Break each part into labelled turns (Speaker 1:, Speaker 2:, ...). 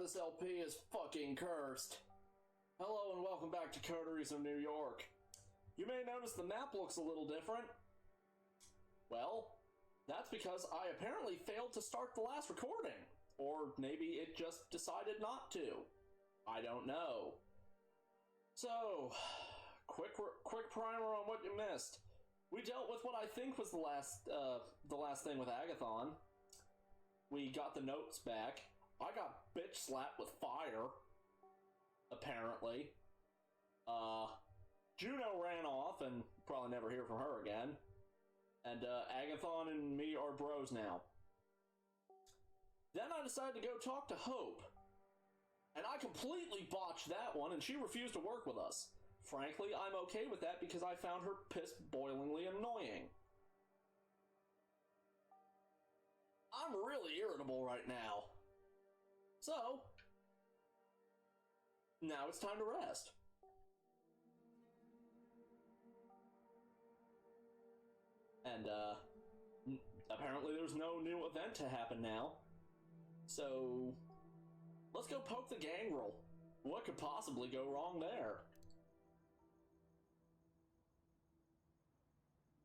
Speaker 1: this LP is fucking cursed. Hello and welcome back to Coteries of New York. You may notice the map looks a little different. Well, that's because I apparently failed to start the last recording. Or maybe it just decided not to. I don't know. So, quick primer on what you missed. We dealt with what I think was the last thing with Agathon. We got the notes back. I got bitch slapped with fire. Apparently. Juno ran off and probably never hear from her again. And Agathon and me are bros now. Then I decided to go talk to Hope. And I completely botched that one, and she refused to work with us. Frankly, I'm okay with that because I found her piss-boilingly annoying. I'm really irritable right now. So, now it's time to rest. And, apparently there's no new event to happen now. So, let's go poke the gangrel. What could possibly go wrong there?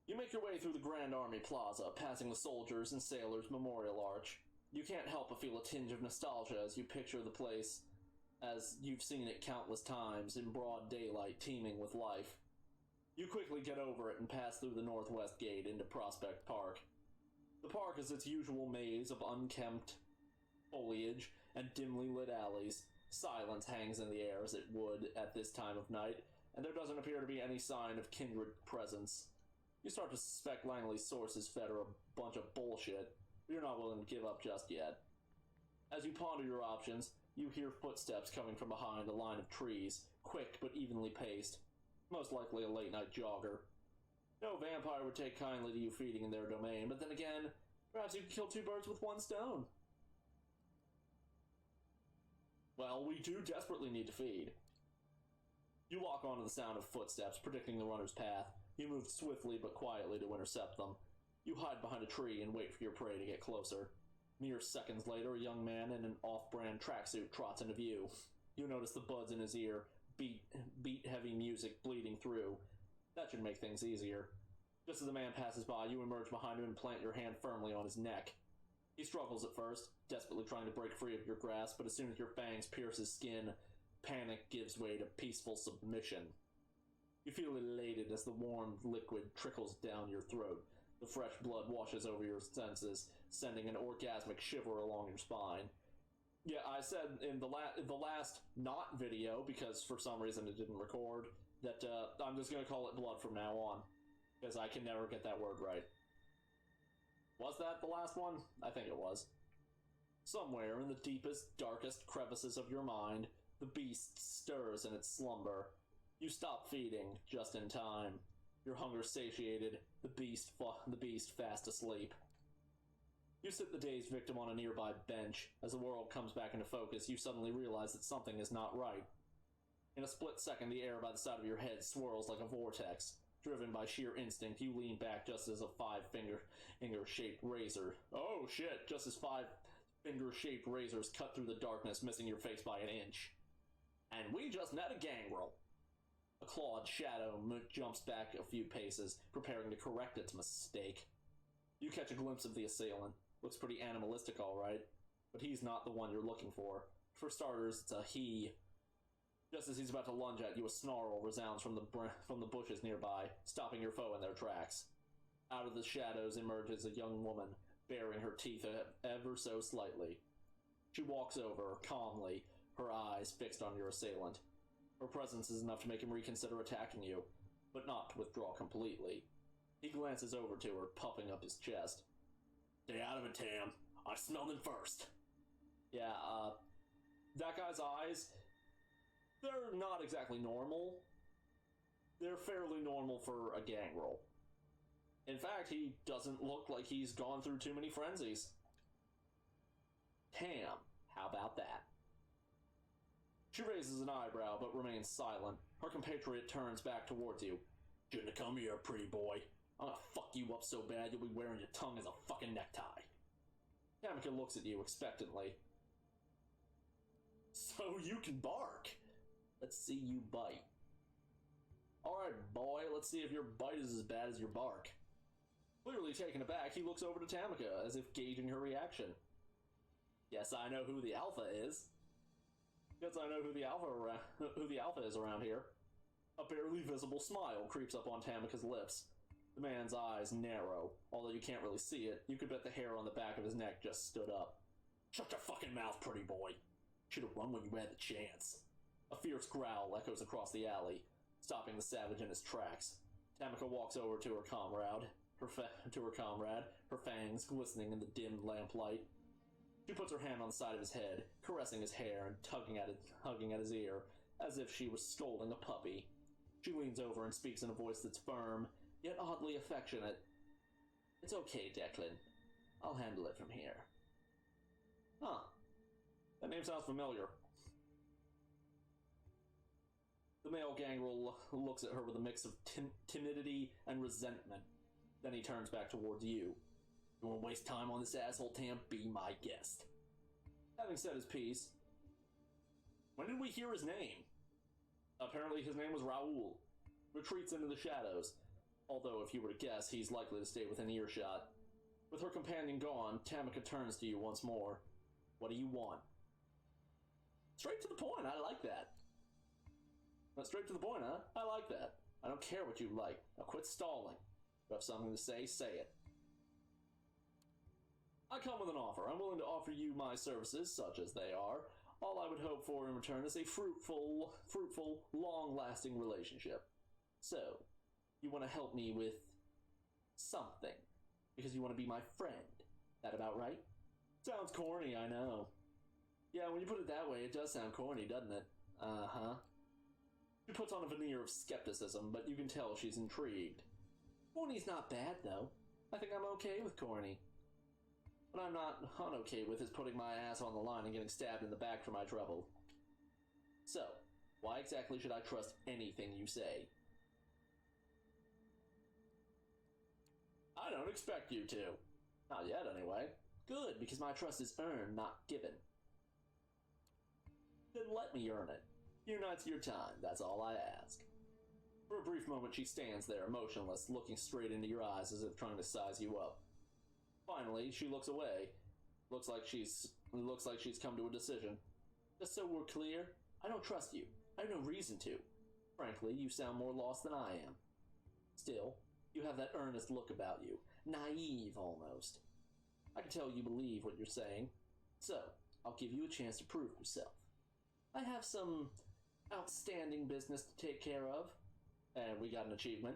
Speaker 1: You make your way through the Grand Army Plaza, passing the Soldiers and Sailors Memorial Arch. You can't help but feel a tinge of nostalgia as you picture the place as you've seen it countless times, in broad daylight, teeming with life. You quickly get over it and pass through the Northwest Gate into Prospect Park. The park is its usual maze of unkempt foliage and dimly lit alleys. Silence hangs in the air as it would at this time of night, and there doesn't appear to be any sign of kindred presence. You start to suspect Langley's sources fed her a bunch of bullshit, but you're not willing to give up just yet. As you ponder your options, you hear footsteps coming from behind a line of trees, quick but evenly paced. Most likely a late-night jogger. No vampire would take kindly to you feeding in their domain, but then again, perhaps you can kill two birds with one stone. Well, we do desperately need to feed. You lock onto the sound of footsteps, predicting the runner's path. You move swiftly but quietly to intercept them. You hide behind a tree and wait for your prey to get closer. Mere seconds later, a young man in an off-brand tracksuit trots into view. You notice the buds in his ear, beat-heavy music bleeding through. That should make things easier. Just as the man passes by, you emerge behind him and plant your hand firmly on his neck. He struggles at first, desperately trying to break free of your grasp, but as soon as your fangs pierce his skin, panic gives way to peaceful submission. You feel elated as the warm liquid trickles down your throat. The fresh blood washes over your senses, sending an orgasmic shiver along your spine. Yeah, I said in the last not video, because for some reason it didn't record, that I'm just going to call it blood from now on, because I can never get that word right. Was that the last one? I think it was. Somewhere in the deepest, darkest crevices of your mind, the beast stirs in its slumber. You stop feeding just in time. Your hunger satiated, the beast fast asleep. You sit the dazed victim on a nearby bench. As the world comes back into focus, you suddenly realize that something is not right. In a split second, the air by the side of your head swirls like a vortex. Driven by sheer instinct, you lean back just as a five-finger-shaped razor. Oh shit! Just as five-finger-shaped razors cut through the darkness, missing your face by an inch. And we just met a gangrel. A clawed shadow jumps back a few paces, preparing to correct its mistake. You catch a glimpse of the assailant. Looks pretty animalistic, alright, but he's not the one you're looking for. For starters, it's a he. Just as he's about to lunge at you, a snarl resounds from the bushes nearby, stopping your foe in their tracks. Out of the shadows emerges a young woman, baring her teeth ever so slightly. She walks over, calmly, her eyes fixed on your assailant. Her presence is enough to make him reconsider attacking you, but not to withdraw completely. He glances over to her, puffing up his chest. Stay out of it, Tam. I smelled him first. Yeah, that guy's eyes, they're not exactly normal. They're fairly normal for a gangrel. In fact, he doesn't look like he's gone through too many frenzies. Tam, how about that? She raises an eyebrow, but remains silent. Her compatriot turns back towards you. Shouldn't have come here, pretty boy. I'm gonna fuck you up so bad you'll be wearing your tongue as a fucking necktie. Tamika looks at you expectantly. So you can bark. Let's see you bite. Alright, boy, let's see if your bite is as bad as your bark. Clearly taken aback, he looks over to Tamika, as if gauging her reaction. Yes, I know who the alpha is. Yes, I know who the alpha is around here. A barely visible smile creeps up on Tamika's lips. The man's eyes narrow. Although you can't really see it, you could bet the hair on the back of his neck just stood up. Shut your fucking mouth, pretty boy. Should have run when you had the chance. A fierce growl echoes across the alley, stopping the savage in his tracks. Tamika walks over to her comrade, her fangs glistening in the dim lamplight. She puts her hand on the side of his head, caressing his hair and tugging at his ear, as if she was scolding a puppy. She leans over and speaks in a voice that's firm, yet oddly affectionate. It's okay, Declan. I'll handle it from here. Huh. That name sounds familiar. The male gangrel looks at her with a mix of timidity and resentment. Then he turns back towards you. You want to waste time on this asshole, Tam? Be my guest. Having said his piece, when did we hear his name? Apparently his name was Raoul. Retreats into the shadows. Although, if you were to guess, he's likely to stay within earshot. With her companion gone, Tamika turns to you once more. What do you want? Straight to the point, I like that. Straight to the point, huh? I like that. I don't care what you like. Now quit stalling. If you have something to say, say it. I come with an offer. I'm willing to offer you my services, such as they are. All I would hope for in return is a fruitful, long-lasting relationship. So, you want to help me with something, because you want to be my friend. That about right? Sounds corny, I know. Yeah, when you put it that way, it does sound corny, doesn't it? Uh-huh. She puts on a veneer of skepticism, but you can tell she's intrigued. Corny's not bad, though. I think I'm okay with corny. What I'm not okay with is putting my ass on the line and getting stabbed in the back for my trouble. So, why exactly should I trust anything you say? I don't expect you to. Not yet, anyway. Good, because my trust is earned, not given. Then let me earn it. Few nights of your time, that's all I ask. For a brief moment she stands there, motionless, looking straight into your eyes as if trying to size you up. Finally, she looks away. Looks like she's come to a decision. Just so we're clear, I don't trust you. I have no reason to. Frankly, you sound more lost than I am. Still, you have that earnest look about you. Naive, almost. I can tell you believe what you're saying. So, I'll give you a chance to prove yourself. I have some outstanding business to take care of. And we got an achievement.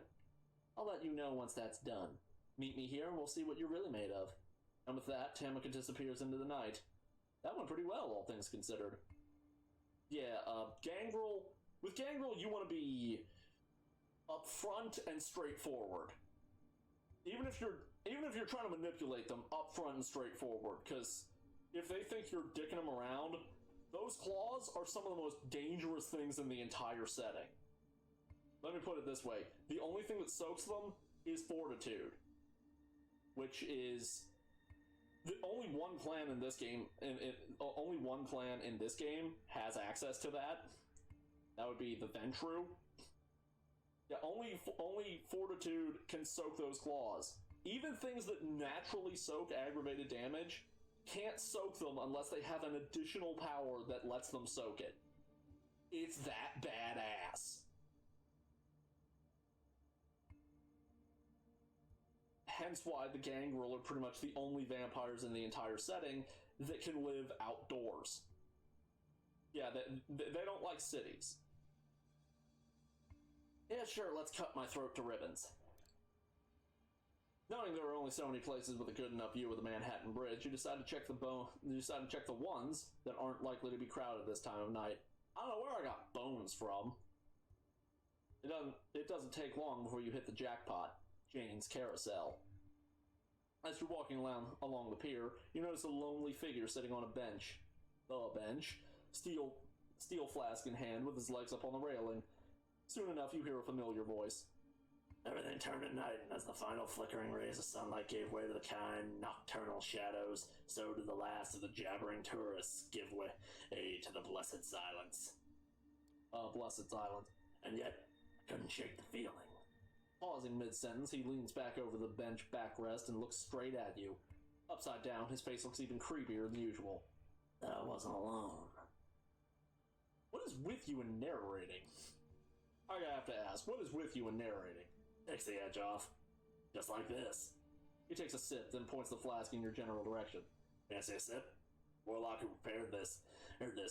Speaker 1: I'll let you know once that's done. Meet me here and we'll see what you're really made of. And with that, Tamika disappears into the night. That went pretty well, all things considered. Yeah, Gangrel... With Gangrel, you want to be upfront and straightforward. Even if you're trying to manipulate them, upfront and straightforward. Because if they think you're dicking them around, those claws are some of the most dangerous things in the entire setting. Let me put it this way. The only thing that soaks them is fortitude. Which is... The only one clan in this game... only one clan in this game has access to that. That would be the Ventru. Yeah, only fortitude can soak those claws. Even things that naturally soak aggravated damage can't soak them unless they have an additional power that lets them soak it. It's that badass. Hence why the Gangrel are pretty much the only vampires in the entire setting that can live outdoors. Yeah, they don't like cities. Yeah, sure, let's cut my throat to ribbons. Knowing there are only so many places with a good enough view of the Manhattan Bridge, you decide to check the ones that aren't likely to be crowded this time of night. I don't know where I got bones from. It doesn't take long before you hit the jackpot, Jane's Carousel. As you're walking along the pier, you notice a lonely figure sitting on a bench. The bench, steel flask in hand with his legs up on the railing. Soon enough, you hear a familiar voice.
Speaker 2: Everything turned to night, and as the final flickering rays of sunlight gave way to the kind, nocturnal shadows, so did the last of the jabbering tourists give way to the blessed silence.
Speaker 1: Blessed silence.
Speaker 2: And yet, I couldn't shake the feeling.
Speaker 1: Pausing mid-sentence, he leans back over the bench backrest and looks straight at you. Upside down, his face looks even creepier than usual.
Speaker 2: I wasn't alone.
Speaker 1: What is with you in narrating? I have to ask, what is with you in narrating?
Speaker 2: Takes the edge off. Just like this.
Speaker 1: He takes a sip, then points the flask in your general direction.
Speaker 2: Fancy a sip? Warlock who prepared this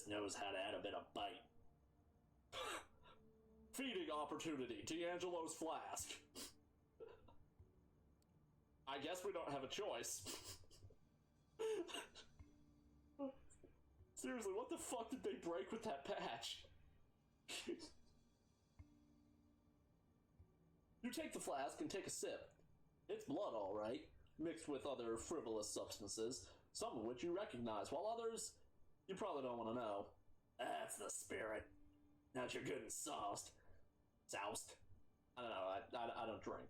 Speaker 2: knows how to add a bit of bite.
Speaker 1: Feeding opportunity, D'Angelo's flask. I guess we don't have a choice. Seriously, what the fuck did they break with that patch? You take the flask and take a sip. It's blood, all right, mixed with other frivolous substances, some of which you recognize, while others you probably don't want to know.
Speaker 2: That's the spirit. Now that you're good and soused.
Speaker 1: I don't know, I don't drink.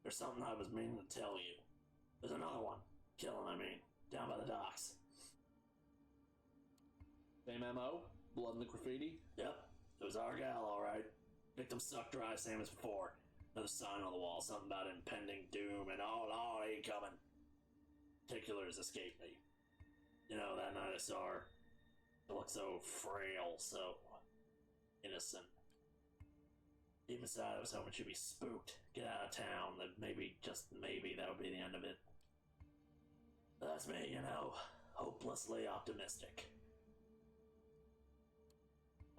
Speaker 2: There's something I was meaning to tell you. There's another one. Killing, I mean. Down by the docks.
Speaker 1: Same MO? Blood in the graffiti?
Speaker 2: Yep. It was our gal, alright. Victim sucked dry, same as before. Another sign on the wall, something about impending doom, and all ain't coming. Particulars escaped me. You know, that night I saw her. She looked so frail, so innocent. Deep inside, I was hoping she'd be spooked, get out of town, that maybe, just maybe, that would be the end of it. But that's me, you know, hopelessly optimistic.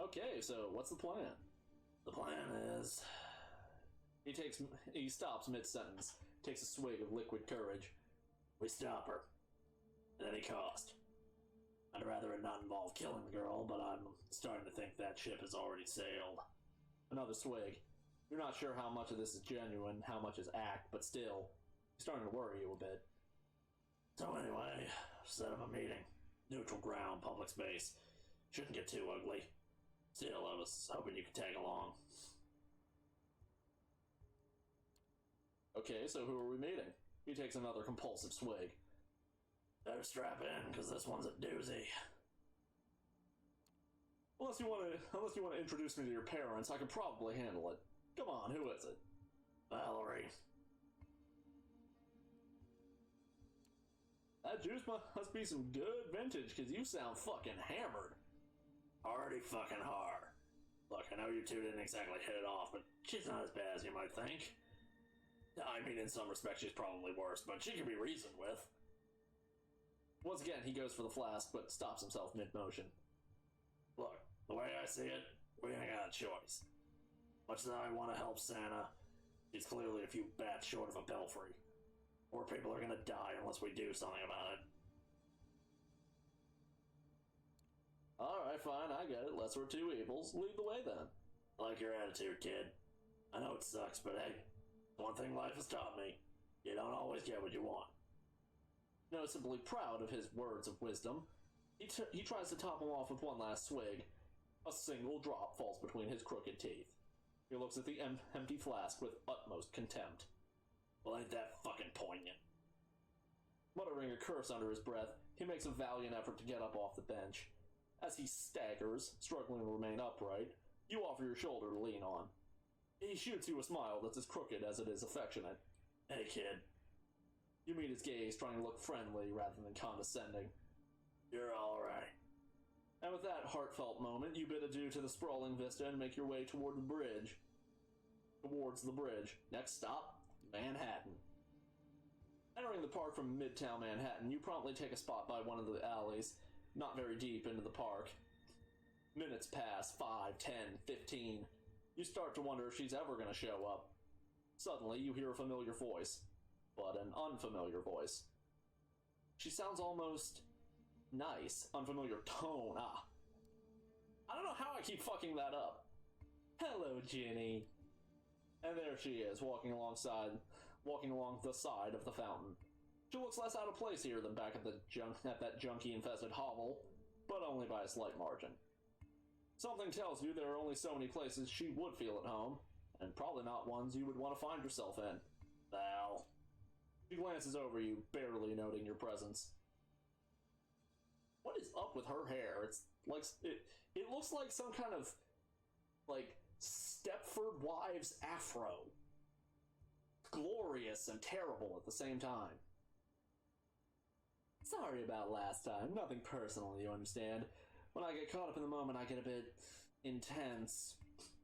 Speaker 1: Okay, so what's the plan?
Speaker 2: The plan is...
Speaker 1: He stops mid-sentence, takes a swig of liquid courage.
Speaker 2: We stop her. At any cost. I'd rather it not involve killing the girl, but I'm starting to think that ship has already sailed.
Speaker 1: Another swig. You're not sure how much of this is genuine, how much is act, but still, it's starting to worry you a bit.
Speaker 2: So anyway, set up a meeting. Neutral ground, public space. Shouldn't get too ugly. Still, I was hoping you could tag along.
Speaker 1: Okay, so who are we meeting? He takes another compulsive swig.
Speaker 2: Better strap in, because this one's a doozy.
Speaker 1: Unless you want to introduce me to your parents, I can probably handle it. Come on, who is it?
Speaker 2: Valerie.
Speaker 1: That juice must be some good vintage, because you sound fucking hammered.
Speaker 2: Already fucking hard. Look, I know you two didn't exactly hit it off, but she's not as bad as you might think. I mean, in some respects, she's probably worse, but she can be reasoned with.
Speaker 1: Once again, he goes for the flask, but stops himself mid-motion.
Speaker 2: Look, the way I see it, we ain't got a choice. Much as I want to help Santa, she's clearly a few bats short of a belfry. More people are gonna die unless we do something about it.
Speaker 1: Alright, fine, I get it. Lesser of two evils. Lead the way, then.
Speaker 2: I like your attitude, kid. I know it sucks, but hey, one thing life has taught me, you don't always get what you want.
Speaker 1: Noticeably proud of his words of wisdom, he tries to top him off with one last swig. A single drop falls between his crooked teeth. He looks at the empty flask with utmost contempt.
Speaker 2: Well, ain't that fucking poignant?
Speaker 1: Muttering a curse under his breath, he makes a valiant effort to get up off the bench. As he staggers, struggling to remain upright, you offer your shoulder to lean on. He shoots you a smile that's as crooked as it is affectionate.
Speaker 2: Hey, kid.
Speaker 1: You meet his gaze, trying to look friendly rather than condescending.
Speaker 2: You're alright.
Speaker 1: And with that heartfelt moment, you bid adieu to the sprawling vista and make your way toward the bridge. Towards the bridge. Next stop, Manhattan. Entering the park from Midtown Manhattan, you promptly take a spot by one of the alleys, not very deep into the park. Minutes pass, 5, 10, 15. You start to wonder if she's ever going to show up. Suddenly, you hear a familiar voice, but an unfamiliar voice. She sounds almost nice. Unfamiliar tone, I don't know how I keep fucking that up. Hello, Ginny. And there she is, walking along the side of the fountain. She looks less out of place here than back at that junkie-infested hovel, but only by a slight margin. Something tells you there are only so many places she would feel at home, and probably not ones you would want to find yourself in.
Speaker 2: Val.
Speaker 1: She glances over you, barely noting your presence. What is up with her hair? It's like it looks like some kind of like Stepford Wives afro. Glorious and terrible at the same time. Sorry about last time. Nothing personal, you understand. When I get caught up in the moment, I get a bit intense.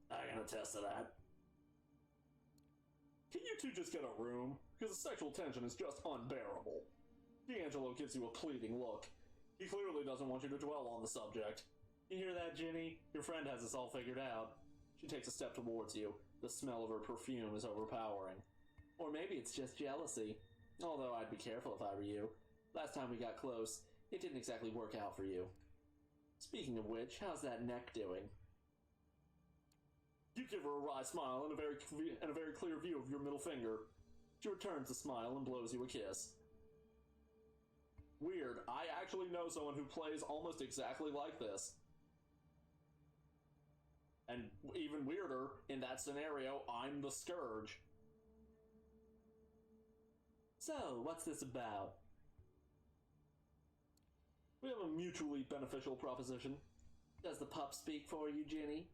Speaker 2: I can attest to that.
Speaker 1: Can you two just get a room? Because the sexual tension is just unbearable. D'Angelo gives you a pleading look. He clearly doesn't want you to dwell on the subject. You hear that, Ginny? Your friend has this all figured out. She takes a step towards you. The smell of her perfume is overpowering. Or maybe it's just jealousy. Although I'd be careful if I were you. Last time we got close, it didn't exactly work out for you. Speaking of which, how's that neck doing? You give her a wry smile and a very clear view of your middle finger. She returns the smile and blows you a kiss. Weird, I actually know someone who plays almost exactly like this. And even weirder, in that scenario, I'm the Scourge. So, what's this about? We have a mutually beneficial proposition. Does the pup speak for you, Ginny?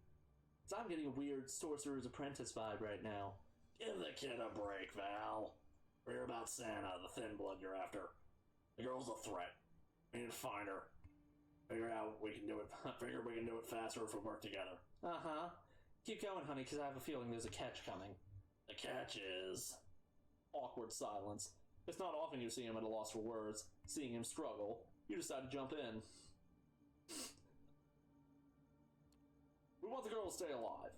Speaker 1: Because I'm getting a weird Sorcerer's Apprentice vibe right now.
Speaker 2: Give the kid a break, Val. We hear about Santa, the thin blood you're after. The girl's a threat. We need to find her. Figure we can do it faster if we work together.
Speaker 1: Uh-huh. Keep going, honey, because I have a feeling there's a catch coming.
Speaker 2: The catch is...
Speaker 1: Awkward silence. It's not often you see him at a loss for words. Seeing him struggle, you decide to jump in. We want the girl to stay alive.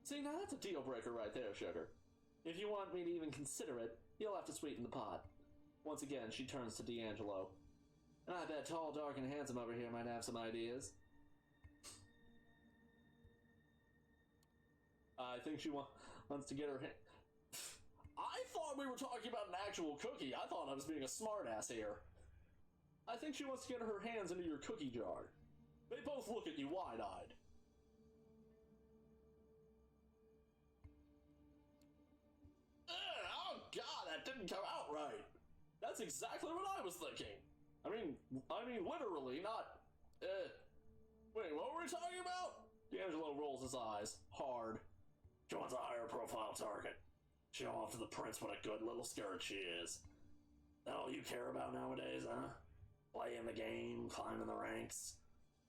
Speaker 1: See, now that's a deal breaker right there, sugar. If you want me to even consider it, you'll have to sweeten the pot. Once again, she turns to D'Angelo. And I bet tall, dark, and handsome over here might have some ideas. I think she wants to get her hand... I thought we were talking about an actual cookie. I thought I was being a smartass here. I think she wants to get her hands into your cookie jar. They both look at you wide-eyed.
Speaker 2: Oh god, that didn't come out right.
Speaker 1: That's exactly what I was thinking. I mean literally, not... Wait, what were we talking about? D'Angelo rolls his eyes, hard.
Speaker 2: She wants a higher profile target. Show off to the prince what a good little skirt she is. That all you care about nowadays, huh? Playing the game, climbing the ranks.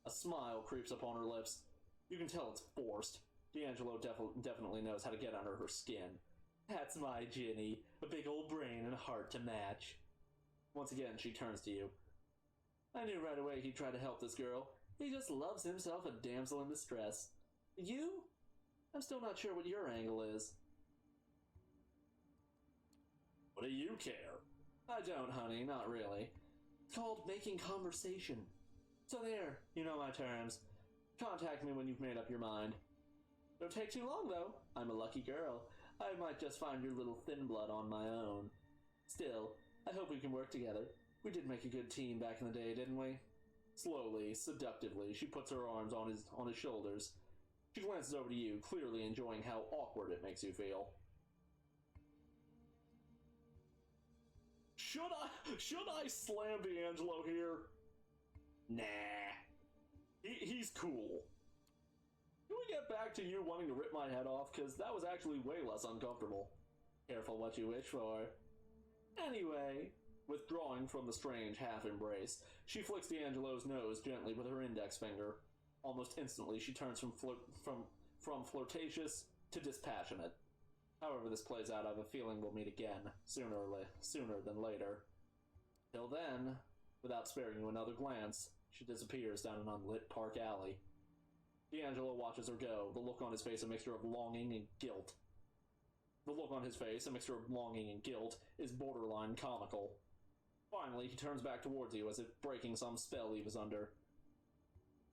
Speaker 1: A smile creeps up on her lips. You can tell it's forced. D'Angelo definitely knows how to get under her skin. That's my Ginny. A big old brain and a heart to match. Once again, she turns to you. I knew right away he'd try to help this girl. He just loves himself a damsel in distress. You? I'm still not sure what your angle is.
Speaker 2: What do you care?
Speaker 1: I don't, honey, not really. It's called making conversation. So there, you know my terms. Contact me when you've made up your mind. Don't take too long, though. I'm a lucky girl. I might just find your little thin blood on my own. Still, I hope we can work together. We did make a good team back in the day, didn't we? Slowly, seductively, she puts her arms on his shoulders. She glances over to you, clearly enjoying how awkward it makes you feel. Should I slam D'Angelo here?
Speaker 2: Nah.
Speaker 1: He's cool. Can we get back to you wanting to rip my head off? Because that was actually way less uncomfortable. Careful what you wish for. Anyway, withdrawing from the strange half-embrace, she flicks D'Angelo's nose gently with her index finger. Almost instantly, she turns from flirtatious to dispassionate. However this plays out, I have a feeling we'll meet again, sooner than later. Till then, without sparing you another glance, she disappears down an unlit park alley. D'Angelo watches her go, the look on his face a mixture of longing and guilt. The look on his face, a mixture of longing and guilt, is borderline comical. Finally, he turns back towards you as if breaking some spell he was under.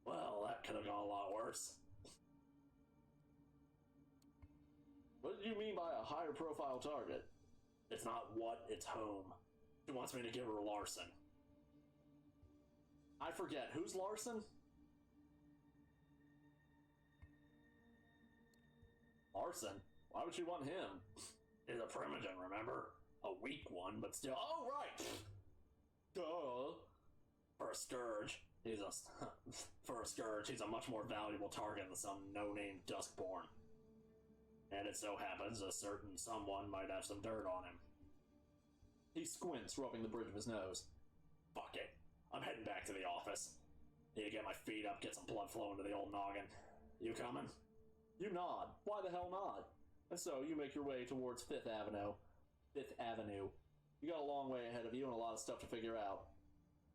Speaker 2: Well, that could have gone a lot worse.
Speaker 1: What do you mean by a higher profile target?
Speaker 2: It's not what, it's whom. She wants me to give her Larson.
Speaker 1: I forget, who's Larson?
Speaker 2: Larson?
Speaker 1: Why would she want him?
Speaker 2: He's a primogen, remember? A weak one, but still. Oh, right!
Speaker 1: Duh.
Speaker 2: For a scourge, he's a much more valuable target than some no-name Duskborn. And it so happens a certain someone might have some dirt on him.
Speaker 1: He squints, rubbing the bridge of his nose.
Speaker 2: Fuck it. I'm heading back to the office. Need to get my feet up, get some blood flowing to the old noggin. You coming?
Speaker 1: You nod. Why the hell not? And so you make your way towards Fifth Avenue. You got a long way ahead of you and a lot of stuff to figure out.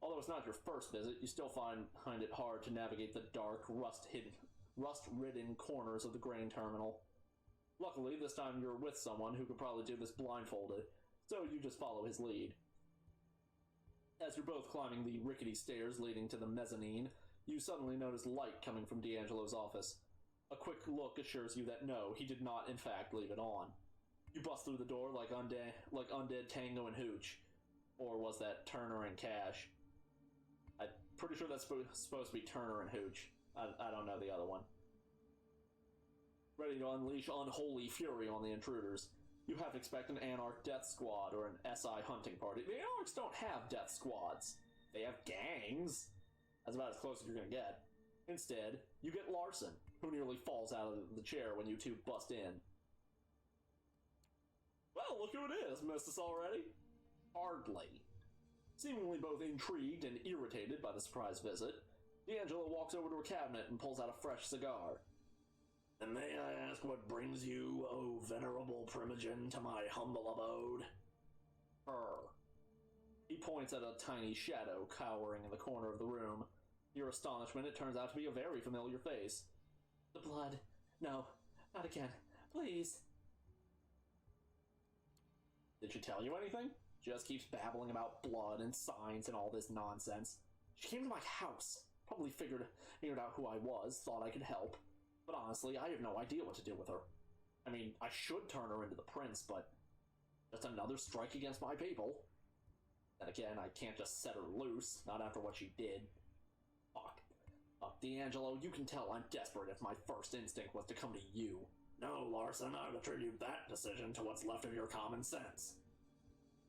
Speaker 1: Although it's not your first visit, you still find it hard to navigate the dark, rust-ridden corners of the grain terminal. Luckily, this time you're with someone who could probably do this blindfolded, so you just follow his lead. As you're both climbing the rickety stairs leading to the mezzanine, you suddenly notice light coming from D'Angelo's office. A quick look assures you that no, he did not in fact leave it on. You bust through the door like undead Tango and Hooch. Or was that Turner and Cash? I'm pretty sure that's supposed to be Turner and Hooch. I don't know the other one. Ready to unleash unholy fury on the intruders. You half expect an Anarch death squad or an SI hunting party. The Anarchs don't have death squads. They have gangs. That's about as close as you're gonna get. Instead, you get Larson, who nearly falls out of the chair when you two bust in. Well, look who it is. Missed us already? Hardly. Seemingly both intrigued and irritated by the surprise visit, D'Angelo walks over to a cabinet and pulls out a fresh cigar.
Speaker 2: And may I ask what brings you, oh venerable primogen, to my humble abode?
Speaker 1: He points at a tiny shadow cowering in the corner of the room. To your astonishment, it turns out to be a very familiar face. The blood. No, not again. Please. Did she tell you anything? She just keeps babbling about blood and signs and all this nonsense. She came to my house. Probably figured out who I was, thought I could help. But honestly, I have no idea what to do with her. I mean, I should turn her into the prince, but just another strike against my people. Then again, I can't just set her loose, not after what she did. Fuck. D'Angelo, you can tell I'm desperate if my first instinct was to come to you.
Speaker 2: No, Larson, I would attribute that decision to what's left of your common sense.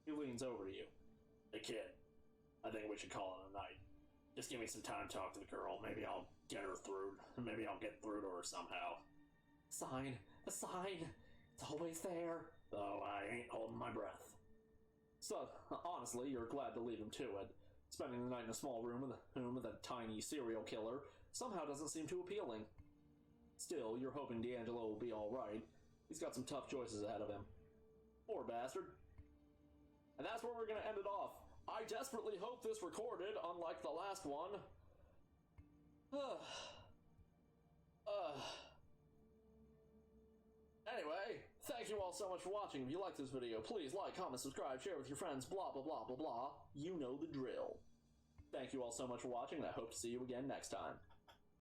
Speaker 1: He leans over to you.
Speaker 2: Hey kid, I think we should call it a night. Just give me some time to talk to the girl. Maybe I'll get her through. Maybe I'll get through to her somehow.
Speaker 1: Sign. The sign. It's always there.
Speaker 2: Though I ain't holding my breath.
Speaker 1: So, honestly, you're glad to leave him to it. Spending the night in a small room with a tiny serial killer somehow doesn't seem too appealing. Still, you're hoping D'Angelo will be alright. He's got some tough choices ahead of him. Poor bastard. And that's where we're gonna end it off. I desperately hope this recorded, unlike the last one. Anyway, thank you all so much for watching. If you like this video, please like, comment, subscribe, share with your friends, blah, blah, blah, blah, blah. You know the drill. Thank you all so much for watching, and I hope to see you again next time.